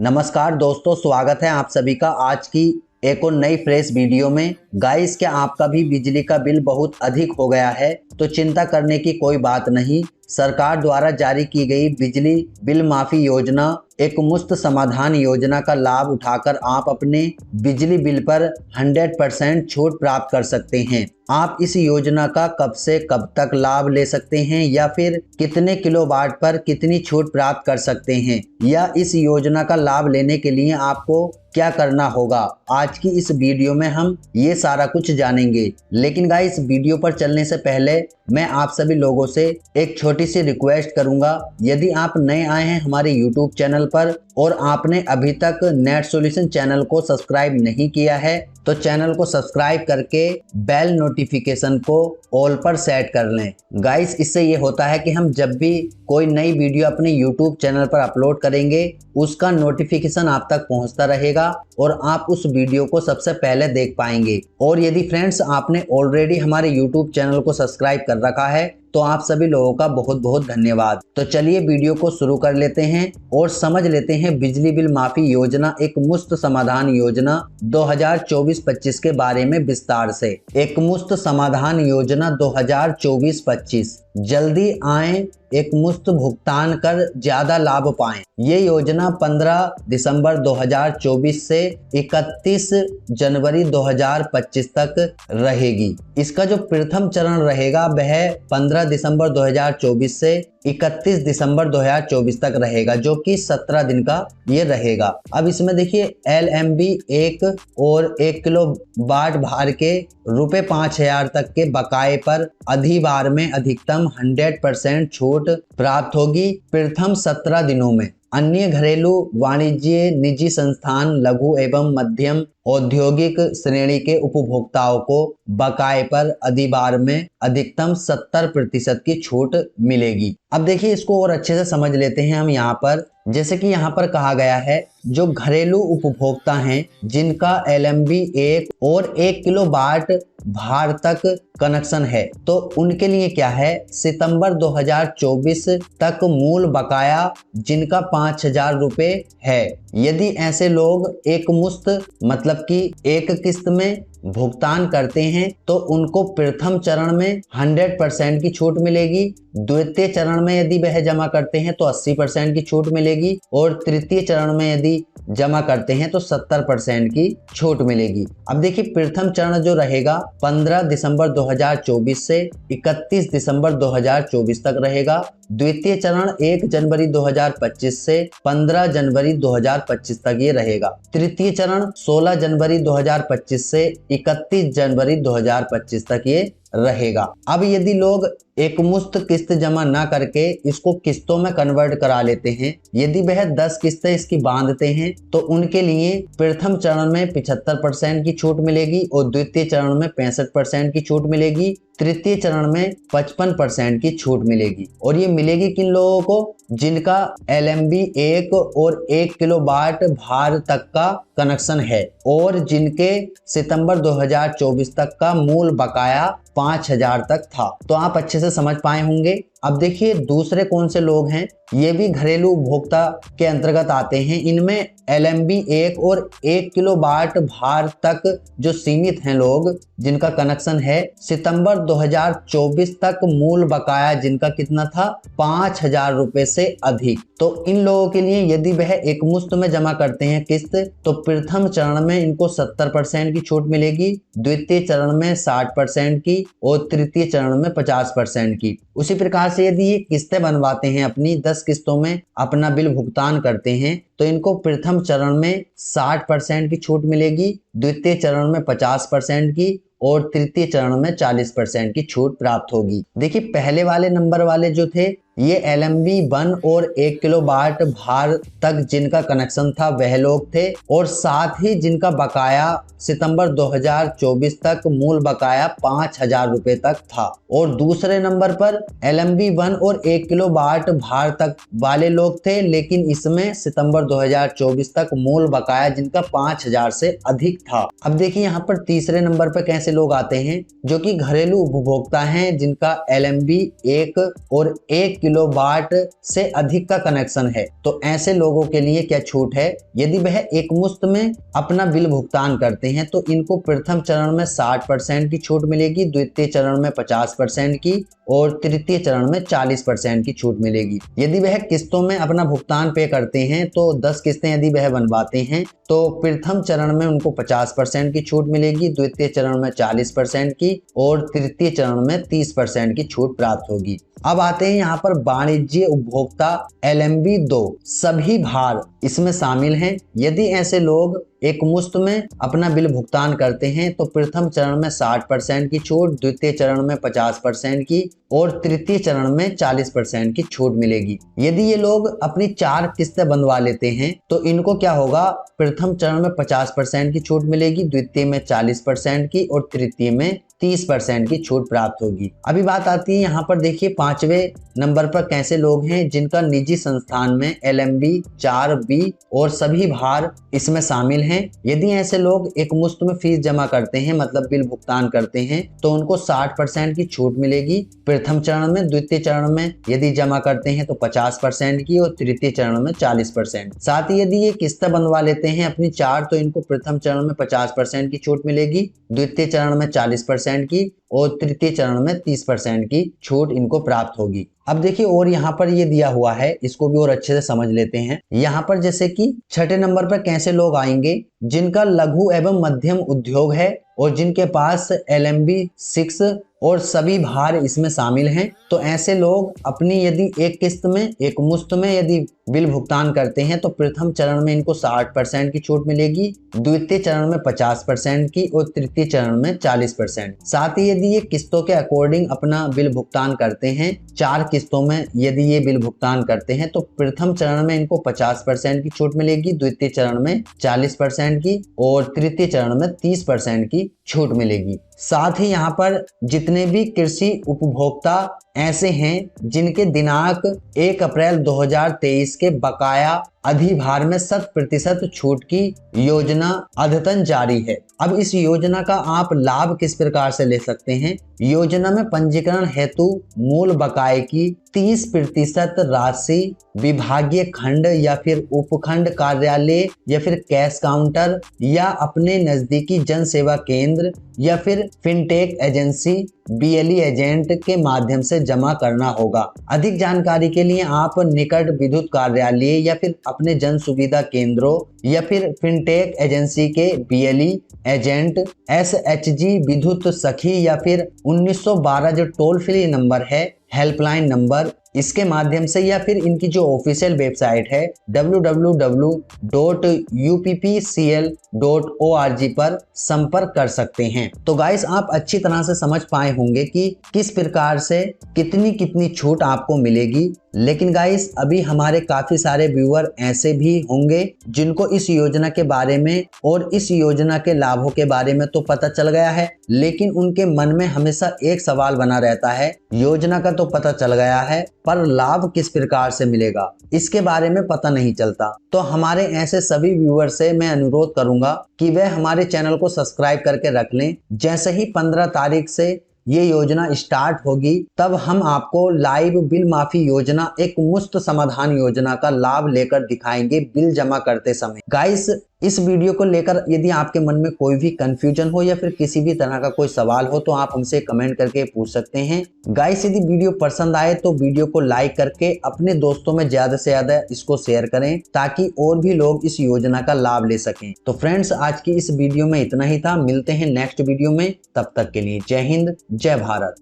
नमस्कार दोस्तों, स्वागत है आप सभी का आज की एक और नई फ्रेश वीडियो में। गाइस, क्या आपका भी बिजली का बिल बहुत अधिक हो गया है? तो चिंता करने की कोई बात नहीं। सरकार द्वारा जारी की गई बिजली बिल माफी योजना एक मुफ्त समाधान योजना का लाभ उठाकर आप अपने बिजली बिल पर 100% छूट प्राप्त कर सकते हैं। आप इस योजना का कब से कब तक लाभ ले सकते हैं या फिर कितने किलोवाट पर कितनी छूट प्राप्त कर सकते हैं, या इस योजना का लाभ लेने के लिए आपको क्या करना होगा, आज की इस वीडियो में हम ये सारा कुछ जानेंगे। लेकिन गाइस, वीडियो पर चलने से पहले मैं आप सभी लोगों से एक छोटी सी रिक्वेस्ट करूंगा। यदि आप नए आए हैं हमारे YouTube चैनल पर और आपने अभी तक नेट सॉल्यूशन चैनल को सब्सक्राइब नहीं किया है तो चैनल को सब्सक्राइब करके बेल नोटिफिकेशन को ऑल पर सेट कर लें। गाइस, इससे ये होता है कि हम जब भी कोई नई वीडियो अपने YouTube चैनल पर अपलोड करेंगे उसका नोटिफिकेशन आप तक पहुंचता रहेगा और आप उस वीडियो को सबसे पहले देख पाएंगे। और यदि फ्रेंड्स आपने ऑलरेडी हमारे YouTube चैनल को सब्सक्राइब कर रखा है तो आप सभी लोगों का बहुत बहुत धन्यवाद। तो चलिए वीडियो को शुरू कर लेते हैं और समझ लेते हैं बिजली बिल माफी योजना एक मुफ्त समाधान योजना 2024-25 के बारे में विस्तार से। एक मुफ्त समाधान योजना 2024-25, जल्दी आए, एक मुफ्त भुगतान कर ज्यादा लाभ पाएं। ये योजना 15 दिसंबर 2024 से 31 जनवरी 2025 तक रहेगी। इसका जो प्रथम चरण रहेगा वह 15 दिसंबर 2024 से 31 दिसंबर 2024 तक रहेगा, जो कि 17 दिन का ये रहेगा। अब इसमें देखिए LMB 1 और 1 किलो वाट भार के रुपए 5000 तक के बकाये पर अधिभार में अधिकतम 100% छूट प्राप्त होगी प्रथम 17 दिनों में। अन्य घरेलू, वाणिज्य, निजी संस्थान, लघु एवं मध्यम औद्योगिक श्रेणी के उपभोक्ताओं को बकाये पर अधिभार में अधिकतम 70% की छूट मिलेगी। अब देखिए, इसको और अच्छे से समझ लेते हैं हम यहाँ पर। जैसे कि यहाँ पर कहा गया है, जो घरेलू उपभोक्ता हैं जिनका LMB 1 और 1 किलो वाट भार तक कनेक्शन है, तो उनके लिए क्या है, सितंबर 2024 तक मूल बकाया जिनका 5000 रुपए है। यदि ऐसे लोग एक मुश्त मतलब कि एक किस्त में भुगतान करते हैं तो उनको प्रथम चरण में 100% की छूट मिलेगी। द्वितीय चरण में यदि वह जमा करते हैं तो 80% की छूट मिलेगी और तृतीय चरण में यदि जमा करते हैं तो 70% की छूट मिलेगी। अब देखिए, प्रथम चरण जो रहेगा 15 दिसंबर 2024 से 31 दिसंबर 2024 तक रहेगा। द्वितीय चरण 1 जनवरी 2025 से 15 जनवरी 2025 तक ये रहेगा। तृतीय चरण 16 जनवरी 2025 से 31 जनवरी 2025 तक ये रहेगा। अब यदि लोग एक मुश्त किस्त जमा ना करके इसको किस्तों में कन्वर्ट करा लेते हैं, यदि वह 10 किस्तें इसकी बांधते हैं तो उनके लिए प्रथम चरण में 75% की छूट मिलेगी और द्वितीय चरण में 65% की छूट मिलेगी, तृतीय चरण में 55% की छूट मिलेगी। और ये मिलेगी किन लोगों को, जिनका LMB 1 और 1 किलो वाट भार तक का कनेक्शन है और जिनके सितंबर 2024 तक का मूल बकाया 5000 तक था। तो आप अच्छे से समझ पाए होंगे। अब देखिए, दूसरे कौन से लोग हैं, ये भी घरेलू उपभोक्ता के अंतर्गत आते हैं। इनमें LMB 1 और 1 किलो वाट भार तक जो सीमित हैं लोग जिनका कनेक्शन है, सितंबर 2024 तक मूल बकाया जिनका कितना था, 5000 रुपए से अधिक। तो इन लोगों के लिए यदि वह एक मुश्त में जमा करते हैं किस्त तो प्रथम चरण में इनको 70% की छूट मिलेगी, द्वितीय चरण में 60% की और तृतीय चरण में 50% की। उसी प्रकार से यदि ये किस्तें बनवाते हैं, अपनी 10 किस्तों में अपना बिल भुगतान करते हैं, तो इनको प्रथम चरण में 60% की छूट मिलेगी, द्वितीय चरण में 50% की और तृतीय चरण में 40% की छूट प्राप्त होगी। देखिए, पहले वाले नंबर वाले जो थे ये LMB 1 और 1 किलो वाट भार तक जिनका कनेक्शन था वह लोग थे, और साथ ही जिनका बकाया सितंबर 2024 तक मूल बकाया 5000 रुपए तक था। और दूसरे नंबर पर LMB 1 और 1 किलो वाट भार तक वाले लोग थे, लेकिन इसमें सितंबर 2024 तक मूल बकाया जिनका 5000 से अधिक था। अब देखिए, यहाँ पर तीसरे नंबर पर कैसे लोग आते हैं, जो कि घरेलू उपभोक्ता हैं जिनका LMB 1 और 1 किलोवाट से अधिक का कनेक्शन है तो ऐसे लोगों के लिए क्या छूट है। यदि वह एक मुश्त में अपना बिल भुगतान करते हैं तो इनको प्रथम चरण में 60% की छूट मिलेगी, द्वितीय चरण में 50% की और तृतीय चरण में 40% की छूट मिलेगी। यदि वह किस्तों में अपना भुगतान पे करते हैं तो 10 किस्तें यदि वह बनवाते हैं तो प्रथम चरण में उनको 50% की छूट मिलेगी, द्वितीय चरण में 40% की और तृतीय चरण में 30% की छूट प्राप्त होगी। अब आते हैं यहाँ पर वाणिज्य उपभोक्ता LMB 2 सभी भार इसमें शामिल हैं। यदि ऐसे लोग एक मुश्त में अपना बिल भुगतान करते हैं तो प्रथम चरण में 60% की छूट, द्वितीय चरण में 50% की और तृतीय चरण में 40% की छूट मिलेगी। यदि ये लोग अपनी 4 किस्तें बनवा लेते हैं तो इनको क्या होगा, प्रथम चरण में 50% की छूट मिलेगी, द्वितीय में 40% की और तृतीय में 30% की छूट प्राप्त होगी। अभी बात आती है यहाँ पर देखिए 5वें नंबर पर कैसे लोग हैं जिनका निजी संस्थान में LMB 4B और सभी भार इसमें शामिल हैं। यदि ऐसे लोग एक मुश्त में फीस जमा करते हैं मतलब बिल भुगतान करते हैं तो उनको 60% की छूट मिलेगी प्रथम चरण में, द्वितीय चरण में यदि जमा करते हैं तो 50% की और तृतीय चरण में 40%। साथ ही यदि ये किस्तें बनवा लेते हैं अपनी 4 तो इनको प्रथम चरण में 50% की छूट मिलेगी, द्वितीय चरण में 40% की और तृतीय चरण में 30% की छूट इनको प्राप्त होगी। अब देखिए और यहाँ पर ये दिया हुआ है, इसको भी और अच्छे से समझ लेते हैं। यहाँ पर जैसे कि 6ठे नंबर पर कैसे लोग आएंगे जिनका लघु एवं मध्यम उद्योग है और जिनके पास LMB 6 और सभी भार इसमें शामिल हैं तो ऐसे लोग अपनी यदि एक किस्त में एक मुश्त में यदि बिल भुगतान करते हैं तो प्रथम चरण में इनको 60% की छूट मिलेगी, द्वितीय चरण में 50% की और तृतीय चरण में 40%। साथ ही यदि ये किस्तों के अकॉर्डिंग अपना बिल भुगतान करते हैं, 4 किस्तों में यदि ये बिल भुगतान करते हैं तो प्रथम चरण में इनको 50% की छूट मिलेगी, द्वितीय चरण में 40% की और तृतीय चरण में 30% की छूट मिलेगी। साथ ही यहाँ पर जितने भी कृषि उपभोक्ता ऐसे हैं जिनके दिनांक 1 अप्रैल 2023 के बकाया अधिभार में 100% छूट की योजना अद्यतन जारी है। अब इस योजना का आप लाभ किस प्रकार से ले सकते हैं। योजना में पंजीकरण हेतु मूल बकाये की 30% राशि विभागीय खंड या फिर उपखंड कार्यालय या फिर कैश काउंटर या अपने नजदीकी जन सेवा केंद्र या फिर फिनटेक एजेंसी BLE एजेंट के माध्यम से जमा करना होगा। अधिक जानकारी के लिए आप निकट विद्युत कार्यालय या फिर अपने जन सुविधा केंद्रों या फिर फिनटेक एजेंसी के BLE एजेंट SHG विद्युत सखी या फिर 1912 जो टोल फ्री नंबर है हेल्पलाइन नंबर इसके माध्यम से या फिर इनकी जो ऑफिशियल वेबसाइट है www.uppcl.org पर संपर्क कर सकते हैं। तो गाइस आप अच्छी तरह से समझ पाए होंगे कि किस प्रकार से कितनी छूट आपको मिलेगी। लेकिन गाइस अभी हमारे काफी सारे व्यूअर ऐसे भी होंगे जिनको इस योजना के बारे में और इस योजना के लाभों के बारे में तो पता चल गया है, लेकिन उनके मन में हमेशा एक सवाल बना रहता है, योजना का तो पता चल गया है पर लाभ किस प्रकार से मिलेगा इसके बारे में पता नहीं चलता। तो हमारे ऐसे सभी व्यूअर से मैं अनुरोध करूंगा कि वह हमारे चैनल को सब्सक्राइब करके रख लें। जैसे ही 15 तारीख से ये योजना स्टार्ट होगी तब हम आपको लाइव बिल माफी योजना एक मुफ्त समाधान योजना का लाभ लेकर दिखाएंगे बिल जमा करते समय। गाइस इस वीडियो को लेकर यदि आपके मन में कोई भी कंफ्यूजन हो या फिर किसी भी तरह का कोई सवाल हो तो आप हमसे कमेंट करके पूछ सकते हैं। गाइस यदि वीडियो पसंद आए तो वीडियो को लाइक करके अपने दोस्तों में ज्यादा से ज्यादा इसको शेयर करें ताकि और भी लोग इस योजना का लाभ ले सकें। तो फ्रेंड्स आज की इस वीडियो में इतना ही था, मिलते हैं नेक्स्ट वीडियो में, तब तक के लिए जय हिंद जय भारत।